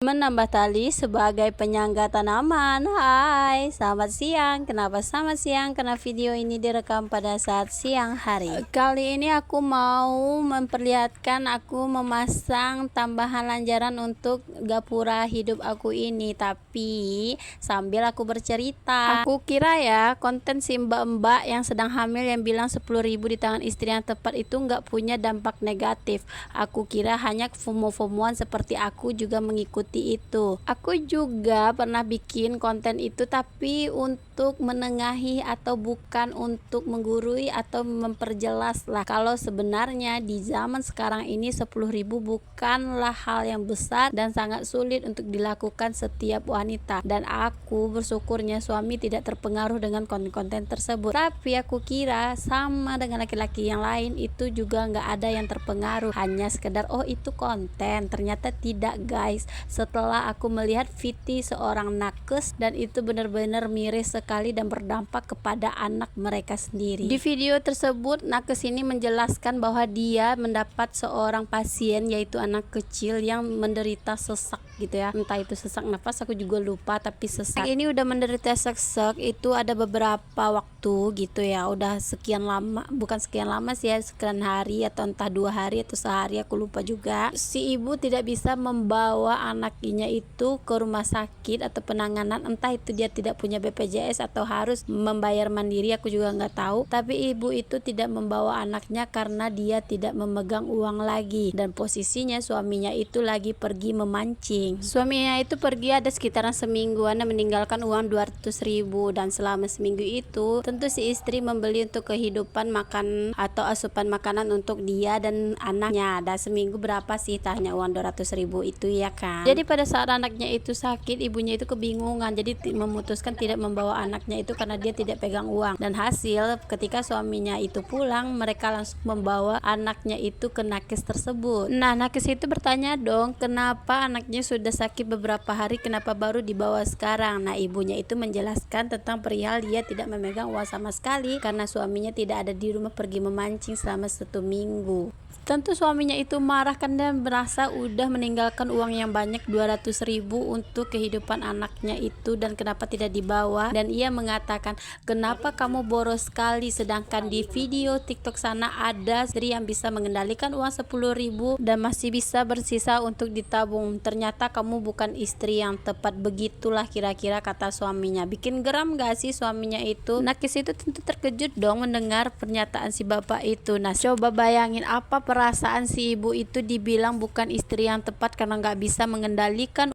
Menambah tali sebagai penyangga tanaman. Hai, selamat siang. Kenapa selamat siang? Karena video ini direkam pada saat siang hari. Kali ini aku mau memperlihatkan aku memasang tambahan lanjaran untuk gapura hidup aku ini, tapi sambil aku bercerita. Aku kira ya konten si mbak-mbak yang sedang hamil yang bilang 10.000 di tangan istri yang tepat itu nggak punya dampak negatif. Aku kira hanya FOMO-FOMOan seperti aku juga mengikuti itu. Aku juga pernah bikin konten itu, tapi untuk menengahi atau bukan untuk menggurui atau memperjelas lah. Kalau sebenarnya di zaman sekarang ini 10.000 bukanlah hal yang besar dan sangat sulit untuk dilakukan setiap wanita. Dan aku bersyukurnya suami tidak terpengaruh dengan konten-konten tersebut. Tapi aku kira sama dengan laki-laki yang lain itu juga nggak ada yang terpengaruh. Hanya sekedar oh itu konten. Ternyata tidak guys. Setelah aku melihat Viti seorang nakes dan itu benar-benar miris sekali dan berdampak kepada anak mereka sendiri. Di video tersebut nakes ini menjelaskan bahwa dia mendapat seorang pasien yaitu anak kecil yang menderita sesak gitu ya. Entah itu sesak nafas aku juga lupa, tapi sesak ini udah menderita sesak itu ada beberapa waktu gitu ya. Udah sekian lama, bukan sekian lama sih ya, sekian hari atau entah 2 hari atau sehari aku lupa juga. Si ibu tidak bisa membawa anaknya itu ke rumah sakit atau penanganan, entah itu dia tidak punya BPJS atau harus membayar mandiri, aku juga nggak tahu. Tapi ibu itu tidak membawa anaknya karena dia tidak memegang uang lagi, dan posisinya suaminya itu lagi pergi memancing. Suaminya itu pergi ada sekitaran semingguan dan meninggalkan uang 200.000, dan selama seminggu itu tentu si istri membeli untuk kehidupan makan atau asupan makanan untuk dia dan anaknya. Dan seminggu berapa sih tanya uang 200.000 itu ya kan. Jadi pada saat anaknya itu sakit, ibunya itu kebingungan, jadi memutuskan tidak membawa anaknya itu karena dia tidak pegang uang. Dan hasil ketika suaminya itu pulang, mereka langsung membawa anaknya itu ke nakes tersebut. Nah nakes itu bertanya dong, kenapa anaknya sudah sakit beberapa hari, kenapa baru dibawa sekarang? Nah ibunya itu menjelaskan tentang perihal dia tidak memegang uang sama sekali karena suaminya tidak ada di rumah, pergi memancing selama 1 minggu. Tentu suaminya itu marah kan dan merasa udah meninggalkan uang yang banyak 200.000 untuk kehidupan anaknya itu, dan kenapa tidak dibawa. Dan ia mengatakan, kenapa kamu boros sekali sedangkan di video TikTok sana ada istri yang bisa mengendalikan uang 10.000 dan masih bisa bersisa untuk ditabung. Ternyata kamu bukan istri yang tepat. Begitulah kira-kira kata suaminya. Bikin geram gak sih suaminya itu? Nakes itu tentu terkejut dong mendengar pernyataan si bapak itu. Nah coba bayangin apa perasaan si ibu itu dibilang bukan istri yang tepat karena nggak bisa mengendalikan